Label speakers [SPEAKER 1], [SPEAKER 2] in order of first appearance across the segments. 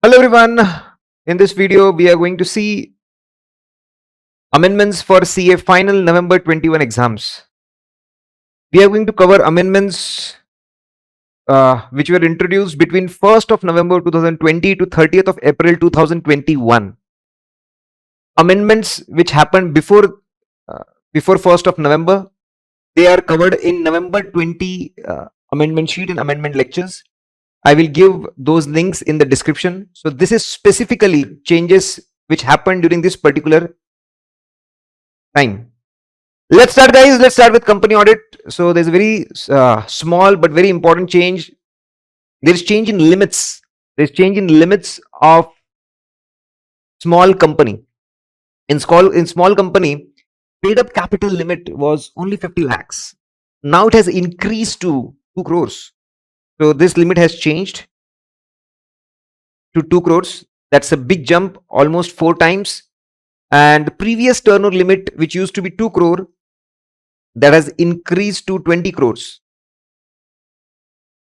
[SPEAKER 1] Hello everyone. In this video, we are going to see amendments for CA final November 21 exams. We are going to cover amendments which were introduced between 1st of November 2020 to 30th of April 2021. Amendments which happened before 1st of November, they are covered in November 20 amendment sheet and amendment lectures. I will give those links in the description. So this is specifically changes which happened during this particular time. Let's start, guys. Let's start with company audit. So there's a very small but very important change. There's change in limits. There's change in limits of small company. In small company, paid up capital limit was only 50 lakhs. Now it has increased to 2 crores. So this limit has changed to 2 crores. That's a big jump, almost 4 times. And the previous turnover limit, which used to be 2 crore, that has increased to 20 crores.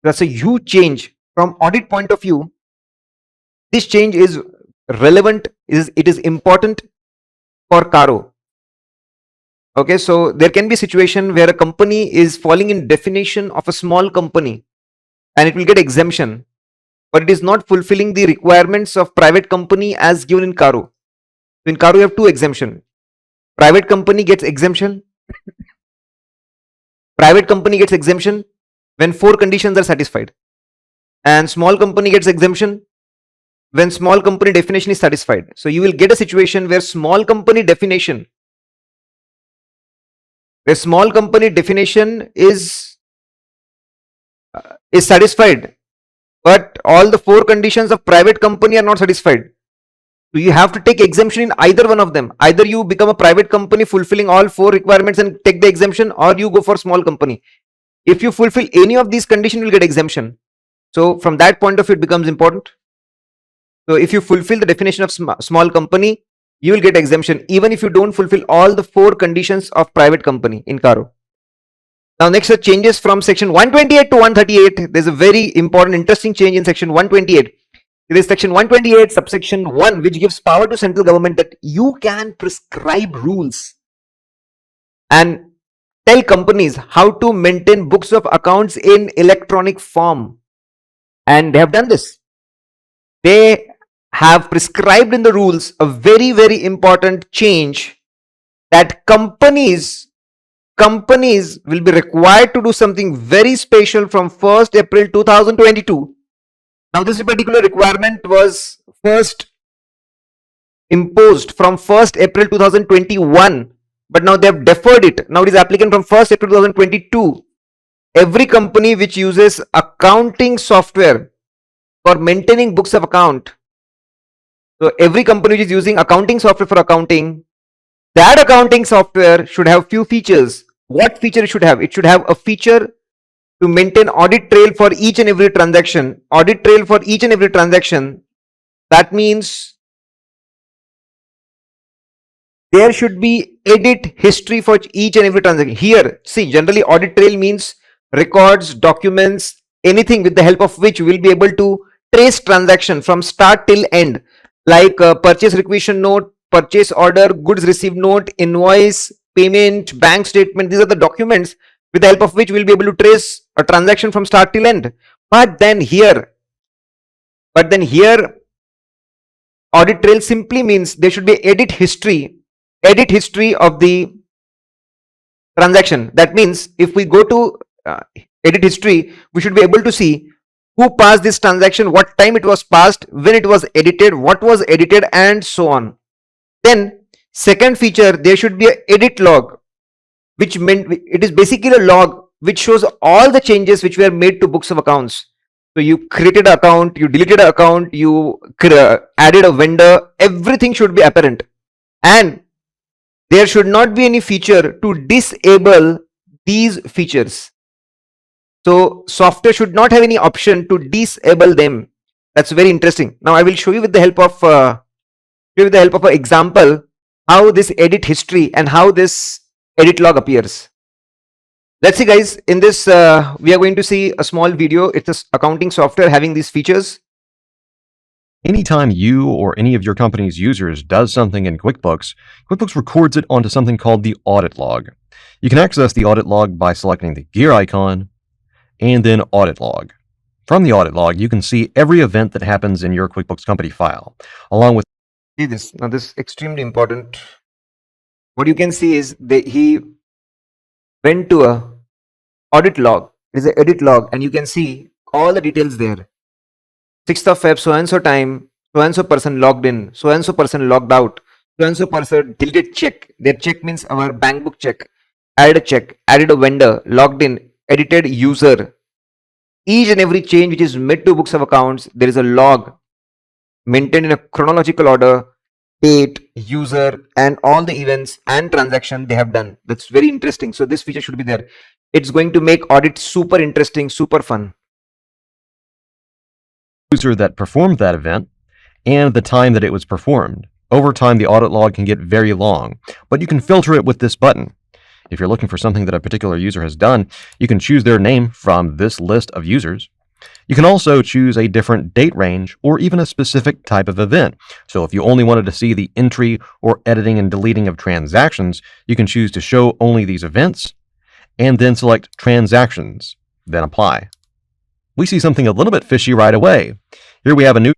[SPEAKER 1] That's a huge change. From audit point of view, this change is relevant, it is important for Caro. Okay, so there can be a situation where a company is falling in definition of a small company and it will get exemption, but it is not fulfilling the requirements of private company as given in Caro. In Caro, you have 2 exemption. Private company gets exemption. Private company gets exemption when 4 conditions are satisfied. And small company gets exemption when small company definition is satisfied. So you will get a situation where small company definition is satisfied, but all the 4 conditions of private company are not satisfied. So you have to take exemption in either one of them. Either you become a private company fulfilling all 4 requirements and take the exemption, or you go for small company. If you fulfill any of these conditions, you will get exemption. So from that point of view, it becomes important. So if you fulfill the definition of small company, you will get exemption even if you don't fulfill all the 4 conditions of private company in Caro. Now next are changes from section 128 to 138. There's a very important interesting change in section 128. There is section 128 subsection 1 which gives power to central government that you can prescribe rules and tell companies how to maintain books of accounts in electronic form. And they have done this. They have prescribed in the rules a very, very important change that companies will be required to do something very special from 1st April 2022. Now this particular requirement was first imposed from 1st April 2021, but now they have deferred it. Now it is applicable from 1st April 2022. Every company which uses accounting software for maintaining books of account, so every company which is using accounting software for accounting, that accounting software should have few features. What feature it should have? It should have a feature to maintain audit trail for each and every transaction. Audit trail for each and every transaction. That means there should be edit history for each and every transaction. Here, see, generally audit trail means records, documents, anything with the help of which we will be able to trace transaction from start till end, like purchase requisition note, purchase order, goods received note, invoice, payment, bank statement. These are the documents with the help of which we'll be able to trace a transaction from start till end. But then here audit trail simply means there should be edit history of the transaction. That means if we go to edit history, we should be able to see who passed this transaction, what time it was passed, when it was edited, what was edited, and so on. Then second feature, there should be an edit log, which meant it is basically a log which shows all the changes which were made to books of accounts. So you created an account, you deleted an account, you added a vendor, everything should be apparent. And there should not be any feature to disable these features. So software should not have any option to disable them. That's very interesting. Now I will show you with the help of an example how this edit history and how this edit log appears. Let's see, guys. In this we are going to see a small video. It's an accounting software having these features.
[SPEAKER 2] Anytime you or any of your company's users does something in QuickBooks, QuickBooks records it onto something called the audit log. You can access the audit log by selecting the gear icon and then audit log. From the audit log, you can see every event that happens in your QuickBooks company file, along with
[SPEAKER 1] See this. Now this is extremely important. What you can see is he went to a audit log. It is an edit log, and you can see all the details there. 6th of Feb, so and so time, so and so person logged in, so and so person logged out, so and so person deleted check. Their check means our bank book check, added a check, added a vendor, logged in, edited user. Each and every change which is made to books of accounts, there is a log maintained in a chronological order, date, user, and all the events and transaction they have done. That's very interesting. So this feature should be there. It's going to make audit super interesting, super fun.
[SPEAKER 2] user that performed that event and the time that it was performed. Over time, the audit log can get very long, but you can filter it with this button. If you're looking for something that a particular user has done, you can choose their name from this list of users. You can also choose a different date range or even a specific type of event. So if you only wanted to see the entry or editing and deleting of transactions, you can choose to show only these events and then select transactions, then apply. We see something a little bit fishy right away. Here we have a new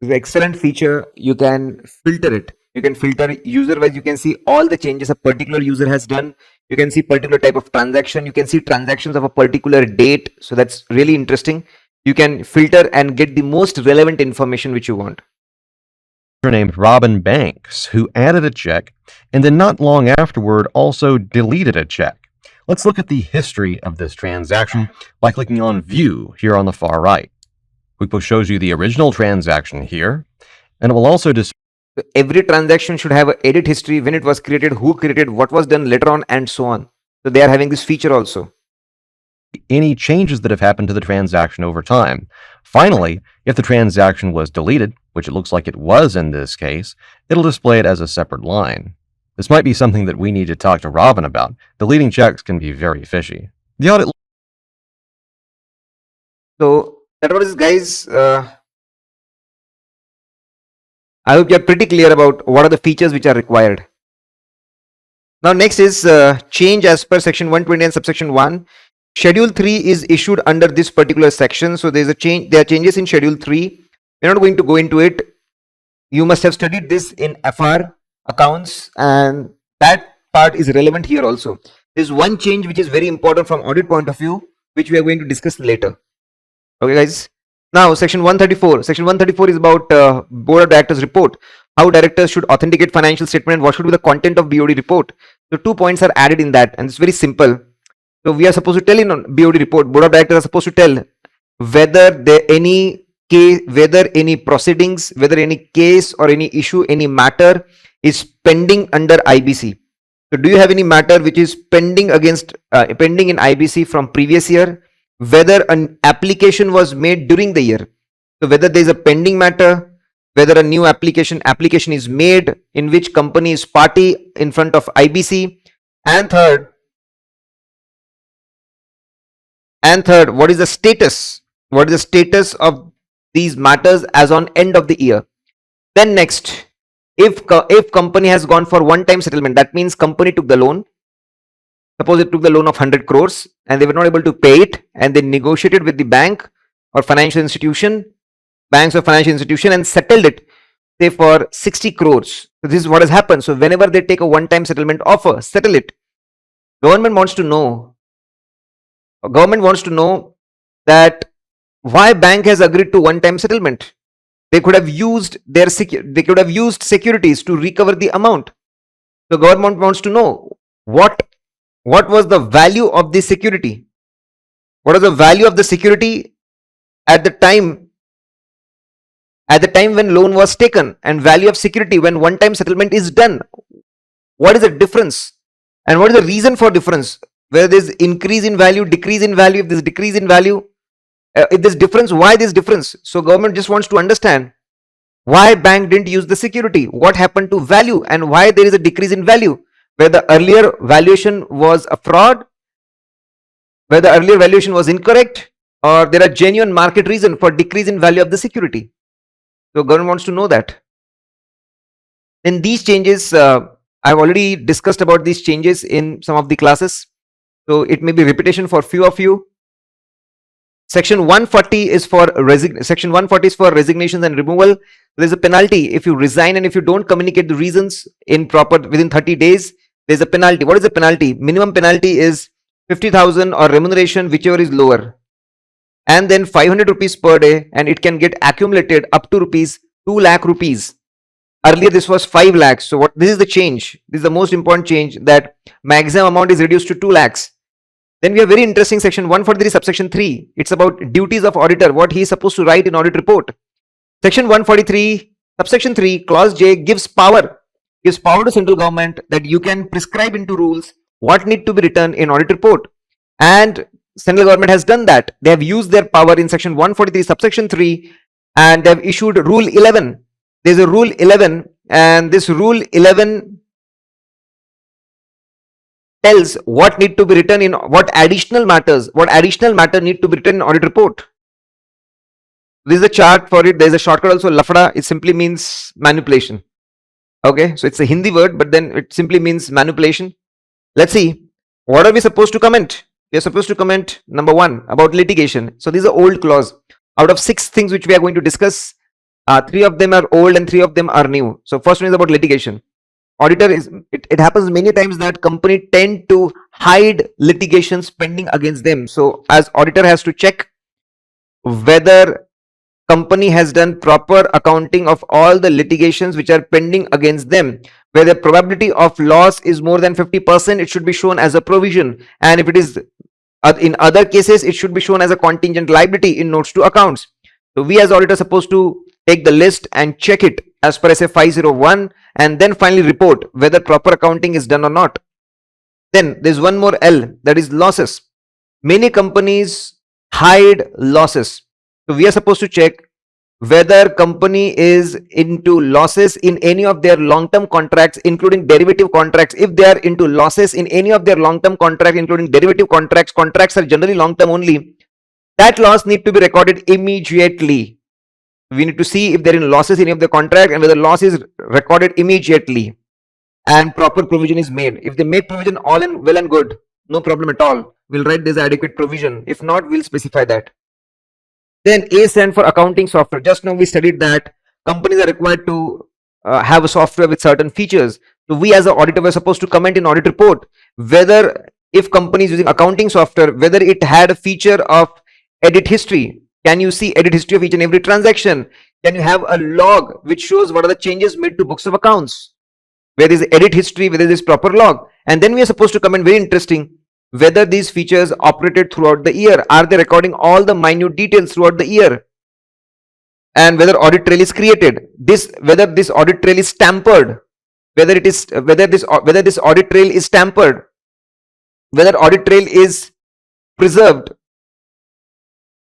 [SPEAKER 1] Excellent feature. You can filter it. You can filter user wise. You can see all the changes a particular user has done. You can see particular type of transaction. You can see transactions of a particular date. So that's really interesting. You can filter and get the most relevant information which you want.
[SPEAKER 2] named Robin Banks who added a check and then not long afterward also deleted a check. Let's look at the history of this transaction by clicking on View here on the far right. QuickBooks shows you the original transaction here, and it will also display
[SPEAKER 1] Every transaction should have an edit history, when it was created, who created, what was done later on, and so on. So they are having this feature also.
[SPEAKER 2] any changes that have happened to the transaction over time. Finally, if the transaction was deleted, which it looks like it was in this case, it'll display it as a separate line. This might be something that we need to talk to Robin about. Deleting checks can be very fishy. The audit
[SPEAKER 1] So that was it, guys. I hope you're pretty clear about what are the features which are required. Now next is change as per section 120 and subsection 1. Schedule 3 is issued under this particular section. So there's a change. There are changes in schedule 3. We're not going to go into it. You must have studied this in FR accounts, and that part is relevant here also. There's one change which is very important from audit point of view, which we are going to discuss later. Okay, guys. Now, section 134. Section 134 is about board of directors report. How directors should authenticate financial statement. What should be the content of BOD report? So 2 points are added in that, and it's very simple. So we are supposed to tell in on BOD report. Board of directors are supposed to tell whether there any case, whether any proceedings, whether any case or any issue, any matter is pending under IBC. So do you have any matter which is pending against pending in IBC from previous year? Whether an application was made during the year. So whether there is a pending matter, whether a new application is made, in which company is party in front of IBC, and third, what is the status? What is the status of these matters as on end of the year? Then next, if company has gone for one-time settlement, that means company took the loan. Suppose it took the loan of 100 crores and they were not able to pay it, and they negotiated with the bank or financial institution, banks or financial institution, and settled it, say for 60 crores. So this is what has happened. So whenever they take a one-time settlement offer, settle it. Government wants to know that why bank has agreed to one-time settlement. They could have used securities to recover the amount. So government wants to know what was the value of the security? What is the value of the security at the time when loan was taken, and value of security when one-time settlement is done? What is the difference? And what is the reason for difference? Whether there's increase in value, decrease in value, if there's decrease in value, if there's difference, why this difference? So government just wants to understand why bank didn't use the security, what happened to value, and why there is a decrease in value. Whether the earlier valuation was a fraud, whether earlier valuation was incorrect, or there are genuine market reason for decrease in value of the security. So government wants to know that. Then these changes, I've already discussed about these changes in some of the classes. So it may be repetition for few of you. Section 140 is for Section 140 is for resignations and removal. There's a penalty if you resign and if you don't communicate the reasons in proper within 30 days. There's a penalty. What is the penalty? Minimum penalty is 50,000 or remuneration, whichever is lower, and then 500 rupees per day, and it can get accumulated up to rupees 2 lakh rupees. Earlier this was 5 lakhs. So what this is the change. This is the most important change, that maximum amount is reduced to 2 lakhs. Then we have very interesting section 143 subsection 3. It's about duties of auditor, what he is supposed to write in audit report. Section 143 subsection 3 clause J gives power to central government that you can prescribe into rules what need to be written in audit report, and central government has done that. They have used their power in section 143 subsection 3 and they have issued rule 11. There's a rule 11, and this rule 11 tells what need to be written in what additional matter need to be written in audit report. This is a chart for it. There is a shortcut also, lafda. It simply means manipulation. Okay, so it's a Hindi word, but then it simply means manipulation. Let's see, what are we supposed to comment? We are supposed to comment number 1 about litigation. So these are old clause. Out of 6 things which we are going to discuss, 3 of them are old and 3 of them are new. So first one is about litigation. Auditor is, it happens many times that company tend to hide litigations pending against them. So as auditor has to check whether company has done proper accounting of all the litigations which are pending against them. Where the probability of loss is more than 50%, it should be shown as a provision, and if it is in other cases, it should be shown as a contingent liability in notes to accounts. So we as auditor supposed to take the list and check it as per SA 501, and then finally report whether proper accounting is done or not. Then there's one more L, that is losses. Many companies hide losses. So we are supposed to check whether company is into losses in any of their long-term contracts, including derivative contracts. If they are into losses in any of their long-term contracts, including derivative contracts are generally long-term only, that loss need to be recorded immediately. We need to see if they're in losses in any of the contract and whether loss is recorded immediately and proper provision is made. If they make provision, all in well and good, no problem at all. We'll write this adequate provision. If not, we'll specify that. Then A stand for accounting software. Just now we studied that companies are required to have a software with certain features. So we as an auditor were supposed to comment in audit report whether if company is using accounting software, whether it had a feature of edit history. Can you see edit history of each and every transaction? Can you have a log which shows what are the changes made to books of accounts? Where there is edit history, whether there is proper log. And then we are supposed to comment, very interesting, whether these features operated throughout the year. Are they recording all the minute details throughout the year? And whether audit trail is created. Whether this audit trail is tampered. Whether this audit trail is tampered. Whether audit trail is preserved.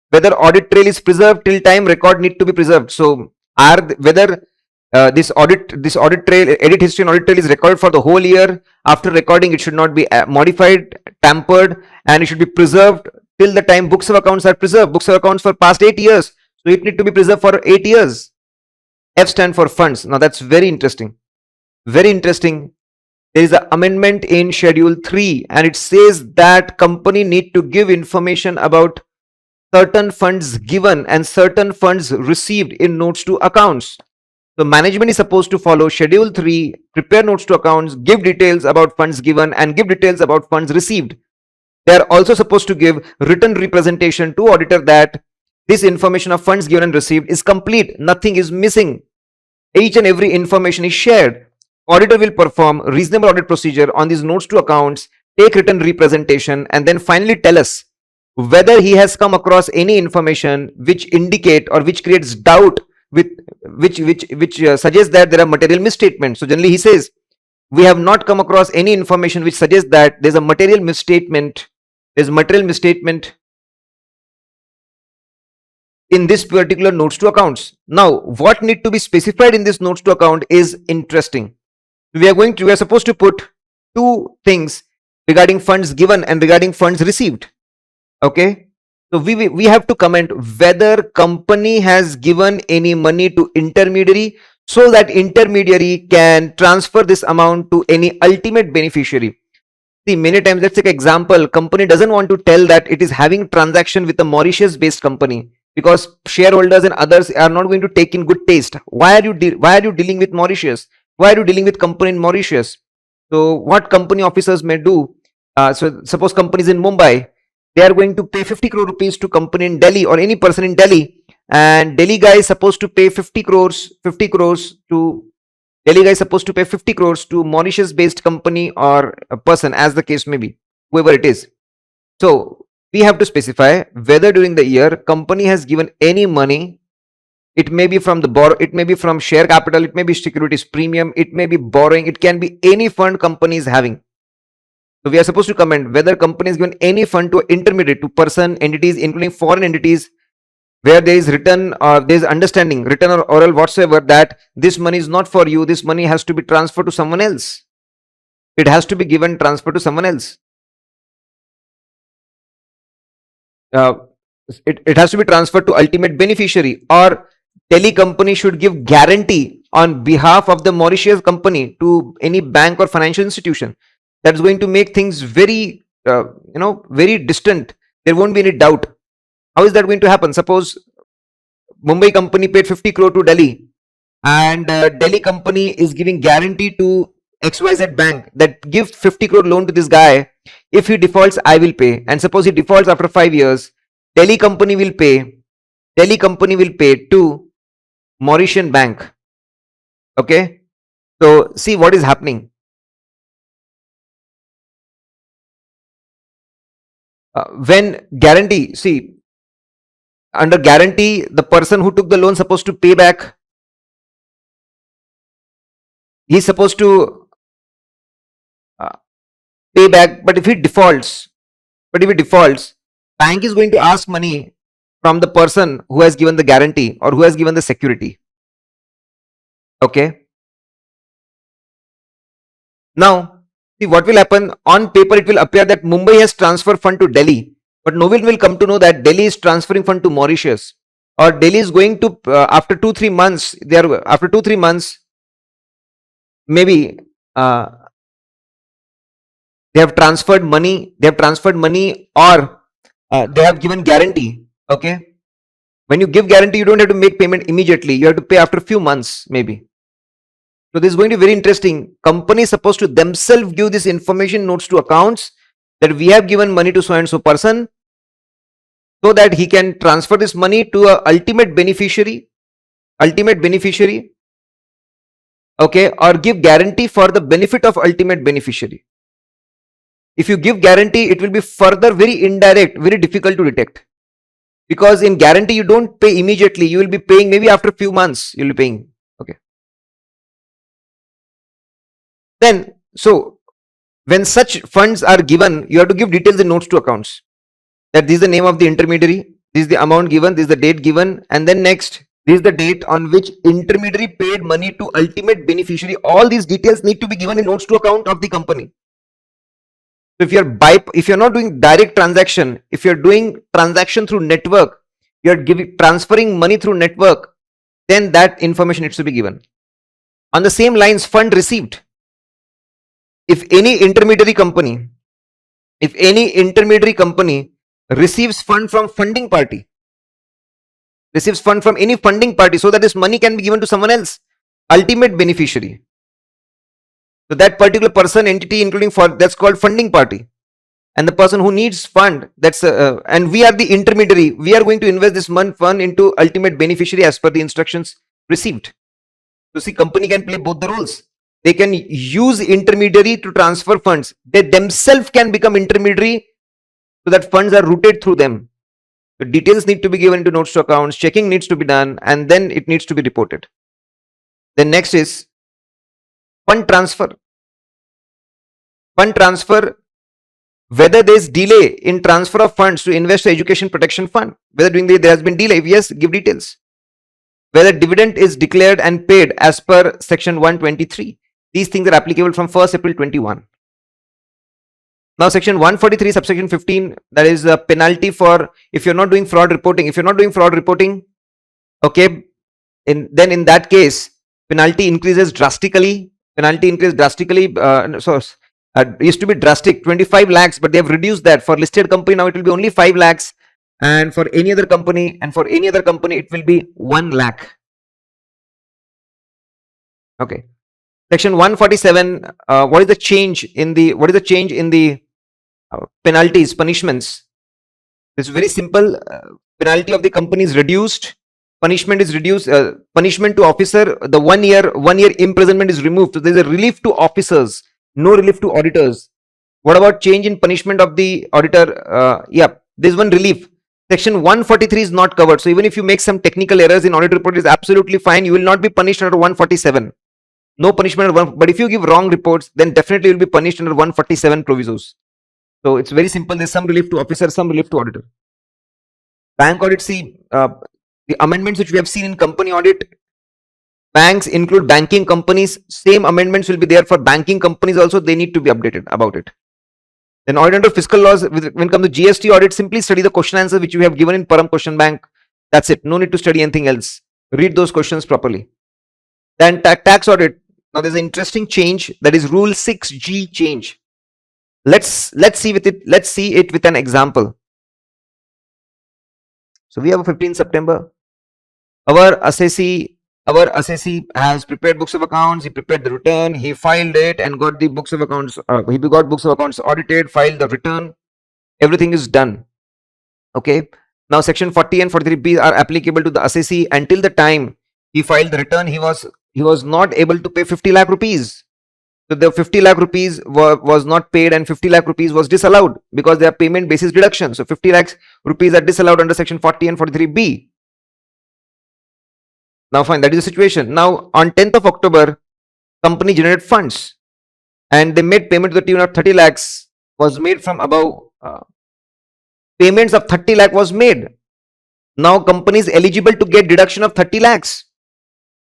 [SPEAKER 1] Whether audit trail is preserved till time record need to be preserved. So whether this audit trail, edit history and audit trail is recorded for the whole year. After recording, it should not be modified, tampered, and it should be preserved till the time books of accounts are preserved. Books of accounts for past 8 years. So it need to be preserved for 8 years. F stand for funds. Now that's very interesting. Very interesting. There is an amendment in schedule 3 and it says that company need to give information about certain funds given and certain funds received in notes to accounts. So management is supposed to follow schedule 3, prepare notes to accounts, give details about funds given and give details about funds received. They are also supposed to give written representation to auditor that this information of funds given and received is complete, nothing is missing. Each and every information is shared. Auditor will perform reasonable audit procedure on these notes to accounts, take written representation, and then finally tell us whether he has come across any information which indicate or which creates doubt with which suggests that there are material misstatements. So generally he says, we have not come across any information which suggests that there's a material misstatement. There's material misstatement in this particular notes to accounts. Now, what need to be specified in this notes to account is interesting. We are supposed to put 2 things regarding funds given and regarding funds received. Okay. So we have to comment whether company has given any money to intermediary so that intermediary can transfer this amount to any ultimate beneficiary. See, many times, let's take example, company doesn't want to tell that it is having transaction with a Mauritius based company because shareholders and others are not going to take in good taste. Why are you dealing with Mauritius? Why are you dealing with company in Mauritius? So what company officers may do, so suppose companies in Mumbai, they are going to pay 50 crore rupees to company in Delhi or any person in Delhi, and Delhi guy is supposed to pay 50 crores to Delhi guy is supposed to pay 50 crores to Mauritius based company or a person, as the case may be, whoever it is. So we have to specify whether during the year company has given any money. It may be from the borrow, it may be from share capital, it may be securities premium, it may be borrowing, it can be any fund company is having. So we are supposed to comment whether company has given any fund to intermediate, to person, entities, including foreign entities, where there is written or there is understanding, written or oral whatsoever, that this money is not for you, this money has to be transferred to someone else. It has to be given transfer to someone else. Uh, it has to be transferred to ultimate beneficiary, or Delhi company should give guarantee on behalf of the Mauritius company to any bank or financial institution. That's going to make things very, very distant. There won't be any doubt. How is that going to happen? Suppose Mumbai company paid 50 crore to Delhi, and Delhi company is giving guarantee to XYZ bank that give 50 crore loan to this guy. If he defaults, I will pay. And suppose he defaults after 5 years, Delhi company will pay. Delhi company will pay to Mauritian bank. Okay. So see what is happening. When guarantee, see, under guarantee, the person who took the loan supposed to pay back. He's supposed to pay back, but if he defaults, bank is going to ask money from the person who has given the guarantee or who has given the security. Okay. Now, see what will happen. On paper, it will appear that Mumbai has transferred fund to Delhi, but no one will come to know that Delhi is transferring fund to Mauritius, or Delhi is going to after 2-3 months. After 2-3 months, maybe they have transferred money. Or they have given guarantee. Okay. When you give guarantee, you don't have to make payment immediately. You have to pay after a few months, maybe. So this is going to be very interesting. Company is supposed to themselves give this information, notes to accounts, that we have given money to so and so person, so that he can transfer this money to a ultimate beneficiary. Okay, or give guarantee for the benefit of ultimate beneficiary. If you give guarantee, it will be further very indirect, very difficult to detect. Because in guarantee, you don't pay immediately. You will be paying maybe after a few months, you will be paying. Okay. Then, so when such funds are given, you have to give details in notes to accounts. That this is the name of the intermediary, this is the amount given, this is the date given, and then next, this is the date on which intermediary paid money to ultimate beneficiary. All these details need to be given in notes to account of the company. So if you're not doing direct transaction, if you're doing transaction through network, you're transferring money through network, then that information needs to be given. On the same lines, fund received. If any intermediary company receives fund from funding party, receives fund from any funding party, so that this money can be given to someone else, ultimate beneficiary. So that particular person, entity, including that's called funding party, and the person who needs fund, that's and we are the intermediary. We are going to invest this fund into ultimate beneficiary as per the instructions received. So see, company can play both the roles. They can use intermediary to transfer funds. They themselves can become intermediary, so that funds are routed through them. The details need to be given into notes to accounts. Checking needs to be done, and then it needs to be reported. Then next is fund transfer. Fund transfer, whether there is delay in transfer of funds to Investor Education Protection Fund, whether there has been delay, yes, give details. Whether dividend is declared and paid as per section 123. These things are applicable from 1st April 21. Now, section 143, subsection 15, that is a penalty for if you're not doing fraud reporting. If you're not doing fraud reporting, okay, then in that case, penalty increases drastically. Penalty increases drastically. It used to be drastic, 25 lakhs, but they have reduced that. For listed company, now it will be only 5 lakhs. And for any other company, it will be 1 lakh. Okay. Section 147, what is the change in the penalties, punishments? It's very simple. Penalty of the company is reduced. Punishment is reduced. Punishment to officer, the 1 year imprisonment is removed. So there's a relief to officers, no relief to auditors. What about change in punishment of the auditor? Yeah, there's one relief. Section 143 is not covered. So even if you make some technical errors in audit report, is absolutely fine. You will not be punished under 147. No punishment under 1. But if you give wrong reports, then definitely you will be punished under 147 provisos. So it's very simple. There's some relief to officer, some relief to auditor. Bank audit, see, the amendments which we have seen in company audit, banks include banking companies. Same amendments will be there for banking companies also. They need to be updated about it. Then audit under fiscal laws, when it comes to GST audit, simply study the question answers which we have given in Param Question Bank. That's it. No need to study anything else. Read those questions properly. Then tax audit. Now there's an interesting change, that is Rule 6G change. Let's see with it. Let's see it with an example. So we have a 15th September. Our assessee has prepared books of accounts. He prepared the return. He filed it and got the books of accounts. He got books of accounts audited. Filed the return. Everything is done. Okay. Now section 40 and 43B are applicable to the assessee until the time he filed the return. He was not able to pay 50 lakh rupees. So the 50 lakh rupees was not paid and 50 lakh rupees was disallowed because they are payment basis deduction. So 50 lakhs rupees are disallowed under section 40 and 43B. Now fine, that is the situation. Now on 10th of October, company generated funds and they made payment to the tune of 30 lakhs was made from above. Payments of 30 lakh was made. Now company is eligible to get deduction of 30 lakhs.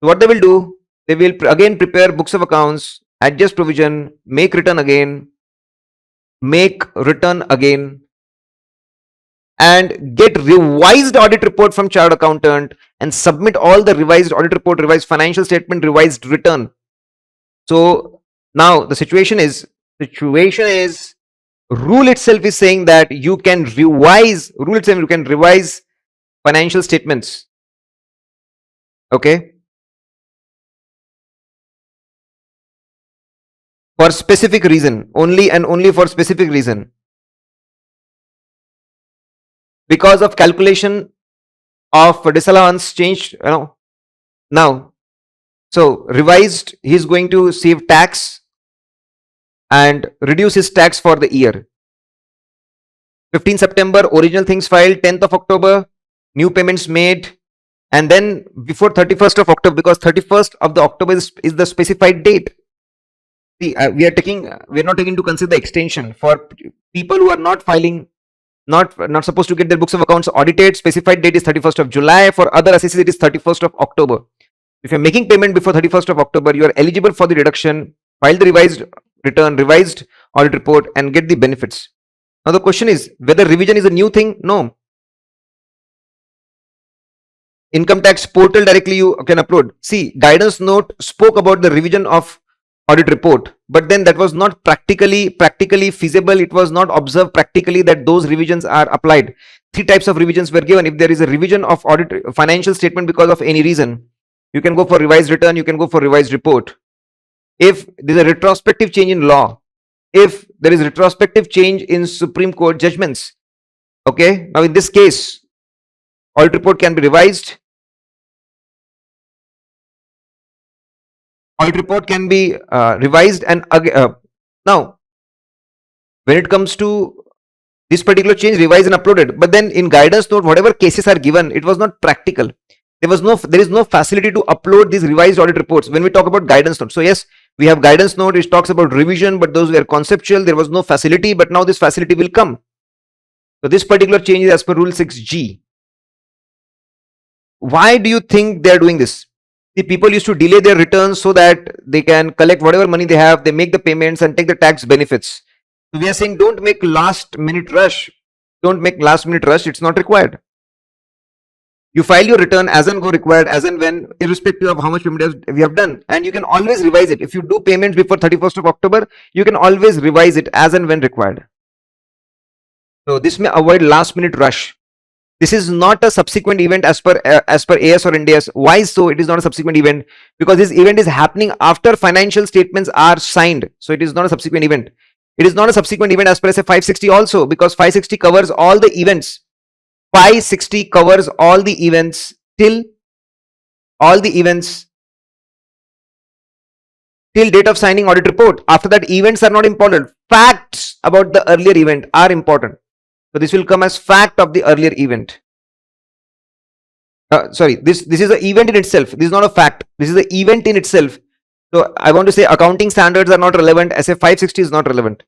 [SPEAKER 1] So what they will do, they will again prepare books of accounts, adjust provision, make return again, and get revised audit report from chartered accountant and submit all the revised audit report, revised financial statement, revised return. So now the situation is rule itself is saying that you can revise financial statements. Okay. For specific reason, only and only for specific reason. Because of calculation of disallowance changed, now. So revised, he is going to save tax and reduce his tax for the year. 15 September, original things filed. 10th of October, new payments made. And then before 31st of October, because 31st of the October is the specified date. See, we are not taking into consider the extension for people who are not filing, not supposed to get their books of accounts audited. Specified date is 31st of July. For other assessees, it is 31st of October. If you're making payment before 31st of October, you are eligible for the reduction. File the revised return, revised audit report, and get the benefits. Now the question is whether revision is a new thing. No. Income tax portal directly you can upload. See, guidance note spoke about the revision of audit report, but then that was not practically feasible. It was not observed practically that those revisions are applied. 3 types of revisions were given. If there is a revision of audit financial statement because of any reason, you can go for revised return, you can go for revised report. If there is a retrospective change in law, if there is retrospective change in Supreme Court judgments, okay, now in this case, audit report can be revised. Audit report can be revised and now when it comes to this particular change, revised and uploaded, but then in guidance note, whatever cases are given, it was not practical. There is no facility to upload these revised audit reports when we talk about guidance note. So yes, we have guidance note which talks about revision, but those were conceptual. There was no facility, but now this facility will come. So this particular change is as per Rule 6G. Why do you think they are doing this? The people used to delay their returns so that they can collect whatever money they have, they make the payments and take the tax benefits. So we are saying don't make last minute rush. Don't make last minute rush. It's not required. You file your return as and go required, as and when, irrespective of how much payment we have done. And you can always revise it. If you do payments before 31st of October, you can always revise it as and when required. So this may avoid last minute rush. This is not a subsequent event as per AS or NDS. Why so? It is not a subsequent event because this event is happening after financial statements are signed. So it is not a subsequent event. It is not a subsequent event as per SA 560 also, because 560 covers all the events. 560 covers all the events till date of signing audit report. After that, events are not important. Facts about the earlier event are important. So this will come as fact of the earlier event. This is an event in itself. This is not a fact. This is an event in itself. So I want to say accounting standards are not relevant. SA 560 is not relevant.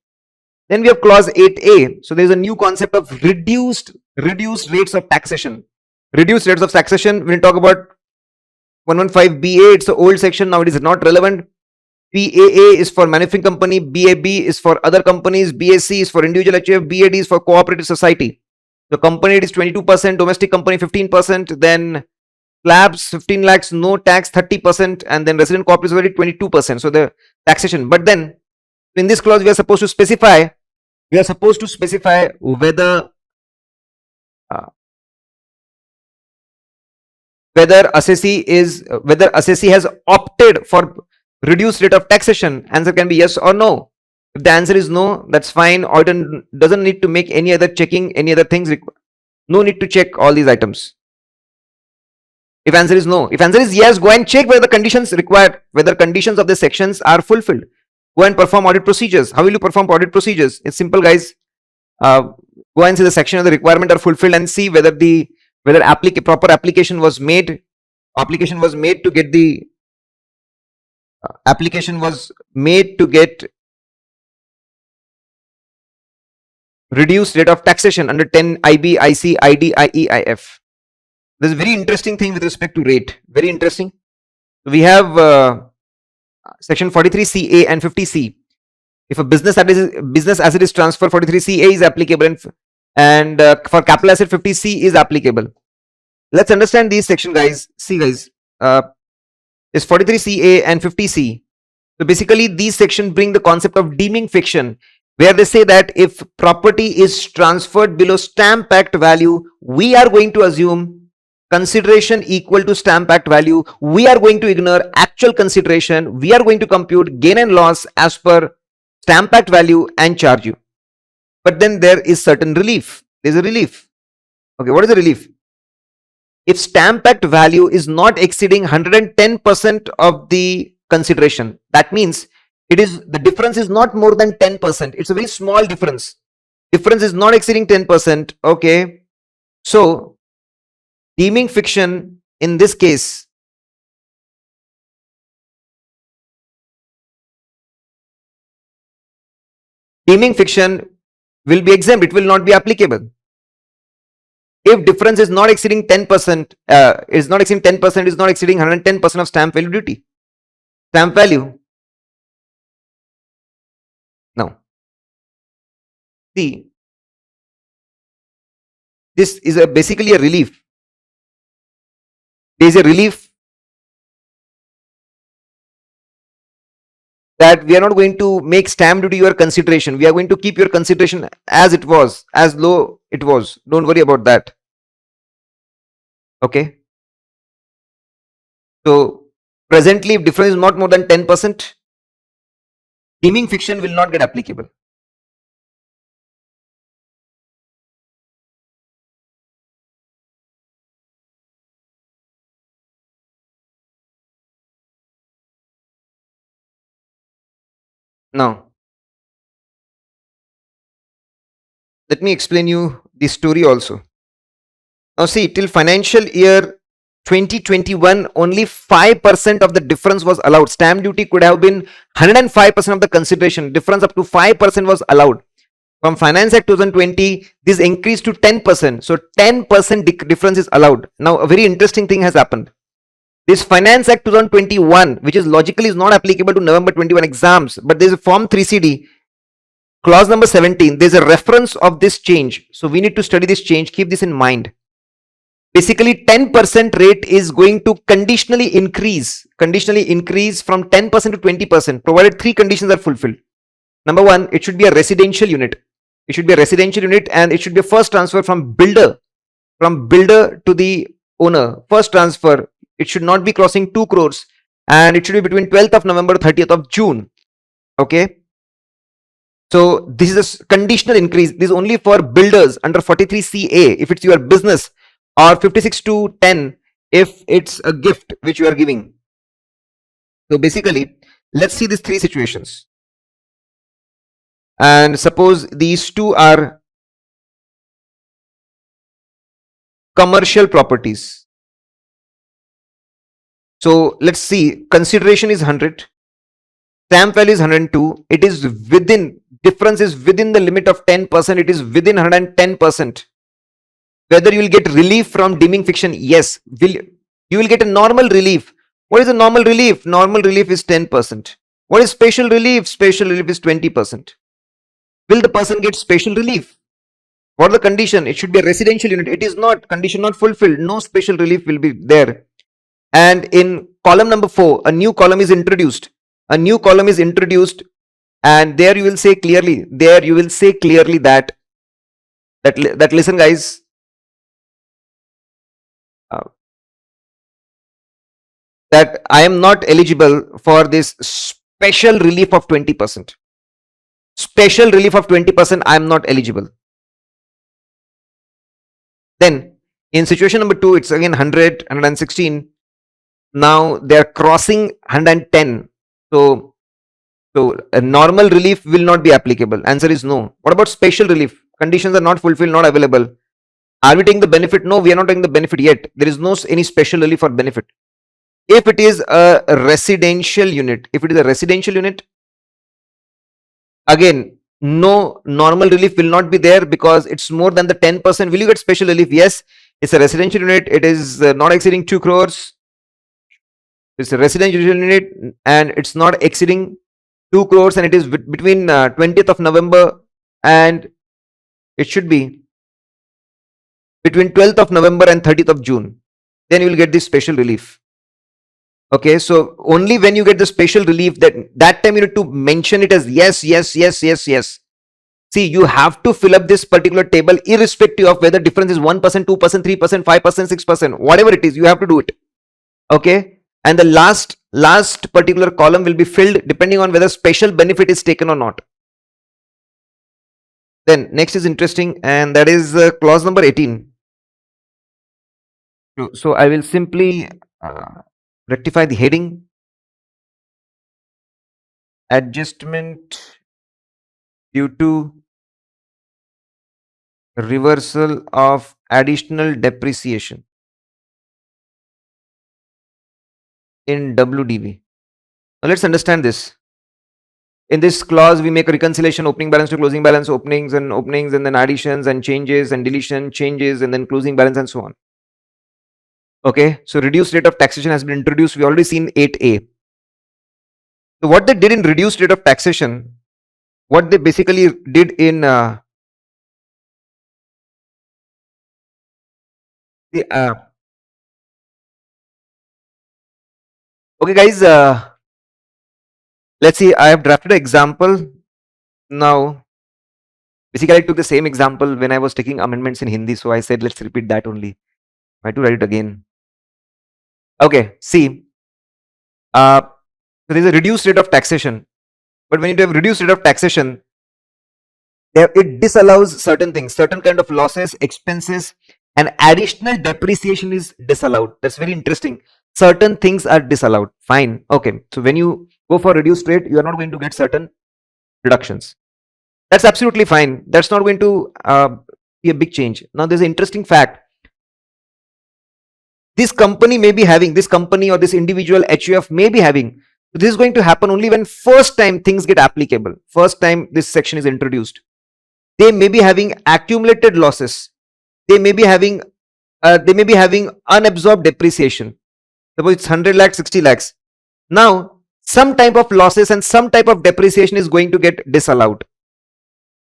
[SPEAKER 1] Then we have clause 8a. So there is a new concept of reduced rates of taxation. Reduced rates of taxation. When we talk about 115BA, it's an old section. Now it is not relevant. BAA is for manufacturing company. BAB is for other companies. BAC is for individual HUF. BAD is for cooperative society. The company it is 22%. Domestic company 15%. Then slabs 15 lakhs, no tax 30%, and then resident cooperative society 22%. So the taxation. But then in this clause we are supposed to specify whether assessee has opted for reduced rate of taxation. Answer can be yes or no. If the answer is no, that's fine. Auditor doesn't need to make any other checking, any other things. No need to check all these items. If answer is no, if answer is yes, go and check whether the conditions required, whether conditions of the sections are fulfilled. Go and perform audit procedures. How will you perform audit procedures? It's simple, guys. Go and see the section of the requirement are fulfilled and see whether proper application was made. Application was made to get reduced rate of taxation under 10 IB, IC, ID, IE, IF. There's a very interesting thing with respect to rate. Very interesting. We have section 43CA and 50C. If a business asset is transferred, 43CA is applicable, and for capital asset 50C is applicable. Let's understand these section, guys. See, guys, is 43CA and 50C. So basically these sections bring the concept of deeming fiction, where they say that if property is transferred below Stamp Act value, we are going to assume consideration equal to Stamp Act value. We are going to ignore actual consideration. We are going to compute gain and loss as per Stamp Act value and charge you. But then there is certain relief. There's a relief. Okay, what is the relief? If Stamp Act value is not exceeding 110% of the consideration, that means the difference is not more than 10%. It's a very small difference. Difference is not exceeding 10%. Okay. So deeming fiction in this case will be exempt. It will not be applicable. If difference is not exceeding 10%, is not exceeding 110% of stamp value duty. Stamp value. Now, see, this is basically a relief. There is a relief that we are not going to make stamp duty your consideration. We are going to keep your consideration as it was, as low it was. Don't worry about that. Okay. So presently, if difference is not more than 10%, deeming fiction will not get applicable. Now, let me explain you the story also. Now see, till financial year 2021, only 5% of the difference was allowed. Stamp duty could have been 105% of the consideration. Difference up to 5% was allowed. From Finance Act 2020, this increased to 10%. So 10% difference is allowed. Now a very interesting thing has happened. This Finance Act 2021, which is logically is not applicable to November 21 exams, but there is a Form 3CD. clause number 17, there's a reference of this change. So we need to study this change. Keep this in mind. Basically, 10% rate is going to conditionally increase from 10% to 20%, provided three conditions are fulfilled. Number one, it should be a residential unit. It should be a residential unit and it should be a first transfer from builder to the owner. First transfer, it should not be crossing 2 crores and it should be between 12th of November to 30th of June. Okay. So this is a conditional increase. This is only for builders under 43CA if it's your business, or 56 to 10 if it's a gift which you are giving. So basically, let's see these three situations. And suppose these two are commercial properties. So let's see, consideration is 100, stamp value is 102. It is within, difference is within the limit of 10%. It is within 110%. Whether you will get relief from deeming fiction? Yes. You will get a normal relief. What is a normal relief? Normal relief is 10%. What is special relief? Special relief is 20%. Will the person get special relief? What are the condition? It should be a residential unit. It is not. Condition not fulfilled. No special relief will be there. And in column number 4, a new column is introduced. A new column is introduced, and there you will say clearly. There you will say clearly that listen, guys. That I am not eligible for this special relief of 20%. Special relief of 20%, I am not eligible. Then in situation number 2, it's again 100, 116. Now they are crossing 110. So a normal relief will not be applicable. Answer is no. What about special relief? Conditions are not fulfilled, not available. Are we taking the benefit? No, we are not taking the benefit yet. There is no any special relief or benefit. If it is a residential unit, again, no normal relief will not be there because it's more than the 10%. Will you get special relief? Yes. It's a residential unit. It is not exceeding 2 crores. It's a residential unit and it's not exceeding 2 crores and it is between 20th of November and it should be between 12th of November and 30th of June. Then you will get this special relief. Okay, so only when you get the special relief, that time you need to mention it as yes. See, you have to fill up this particular table irrespective of whether difference is 1%, 2%, 3%, 5%, 6%, whatever it is, you have to do it. Okay, and the last particular column will be filled depending on whether special benefit is taken or not. Then next is interesting, and that is clause number 18. So I will simply rectify the heading. Adjustment due to reversal of additional depreciation in WDV. Now let's understand this. In this clause, we make a reconciliation, opening balance to closing balance, openings, and then additions and changes and deletion, changes, and then closing balance and so on. Okay, so reduced rate of taxation has been introduced. We already seen 8A. So what they did in reduced rate of taxation, what they basically did in okay guys, let's see, I have drafted an example. Now basically I took the same example when I was taking amendments in Hindi, so I said let's repeat that only. I have to write it again. Okay, see, so there is a reduced rate of taxation, but when you have reduced rate of taxation, it disallows certain things, certain kind of losses, expenses, and additional depreciation is disallowed. That's very interesting. Certain things are disallowed. Fine. Okay. So when you go for reduced rate, you are not going to get certain reductions. That's absolutely fine. That's not going to be a big change. Now there's an interesting fact. This company may be having, this company or this individual HUF may be having. So this is going to happen only when first time things get applicable. First time this section is introduced. They may be having accumulated losses. They may be having unabsorbed depreciation. Suppose it's 100 lakhs, 60 lakhs. Now, some type of losses and some type of depreciation is going to get disallowed.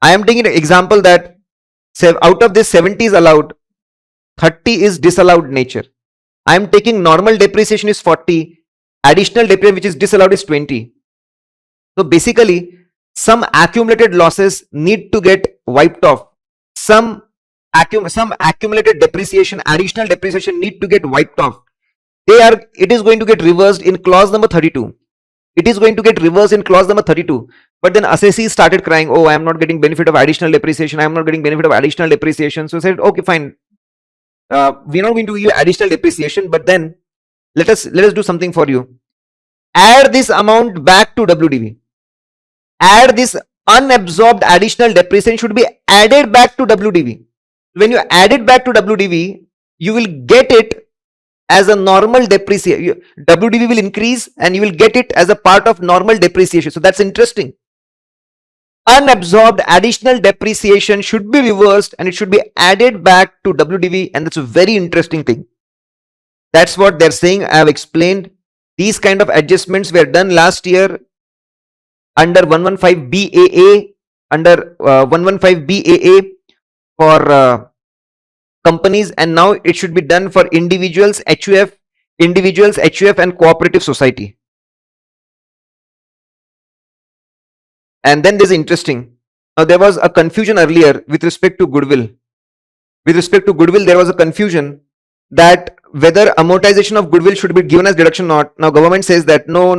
[SPEAKER 1] I am taking an example that out of this 70 is allowed, 30 is disallowed nature. I am taking normal depreciation is 40, additional depreciation which is disallowed is 20. So basically, some accumulated losses need to get wiped off. Some accumulated depreciation, additional depreciation need to get wiped off. It is going to get reversed in clause number 32. It is going to get reversed in clause number 32. But then assessee started crying, oh, I am not getting benefit of additional depreciation. I am not getting benefit of additional depreciation. So I said, okay, fine. We're not going to give you additional depreciation, but then let us do something for you. Add this amount back to WDV. Add this unabsorbed additional depreciation should be added back to WDV. When you add it back to WDV, you will get it as a normal depreciation. WDV will increase and you will get it as a part of normal depreciation. So that's interesting. Unabsorbed additional depreciation should be reversed and it should be added back to WDV, and that's a very interesting thing. That's what they're saying. I have explained. These kind of adjustments were done last year under 115 BAA, under 115 BAA for companies, and now it should be done for individuals, HUF, and cooperative society. And then there's interesting. Now there was a confusion earlier with respect to goodwill. With respect to goodwill, there was a confusion that whether amortization of goodwill should be given as deduction or not. Now government says that no.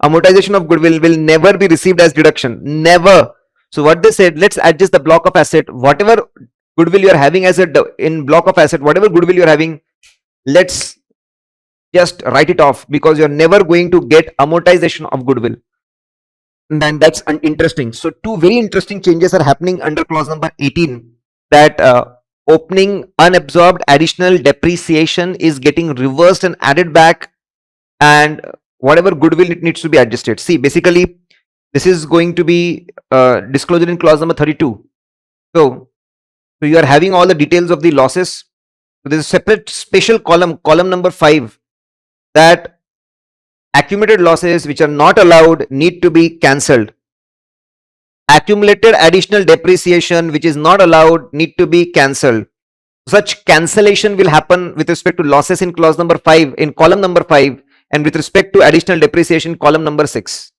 [SPEAKER 1] Amortization of goodwill will never be received as deduction. Never. So what they said, let's adjust the block of asset. Whatever goodwill you are having as in block of asset, whatever goodwill you are having, let's just write it off, because you're never going to get amortization of goodwill. And then that's interesting. So two very interesting changes are happening under clause number 18, that opening unabsorbed additional depreciation is getting reversed and added back, and whatever goodwill, it needs to be adjusted. See, basically this is going to be disclosure in clause number 32. So you are having all the details of the losses. So there's a separate special column number 5, that accumulated losses which are not allowed need to be cancelled. Accumulated additional depreciation which is not allowed need to be cancelled. Such cancellation will happen with respect to losses in clause number 5, in column number 5, and with respect to additional depreciation, column number 6.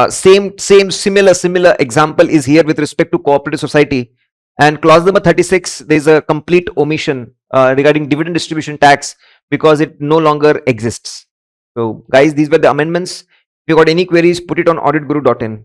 [SPEAKER 1] Similar example is here with respect to cooperative society. And clause number 36, there is a complete omission regarding dividend distribution tax, because it no longer exists. So guys, these were the amendments. If you got any queries, put it on auditguru.in.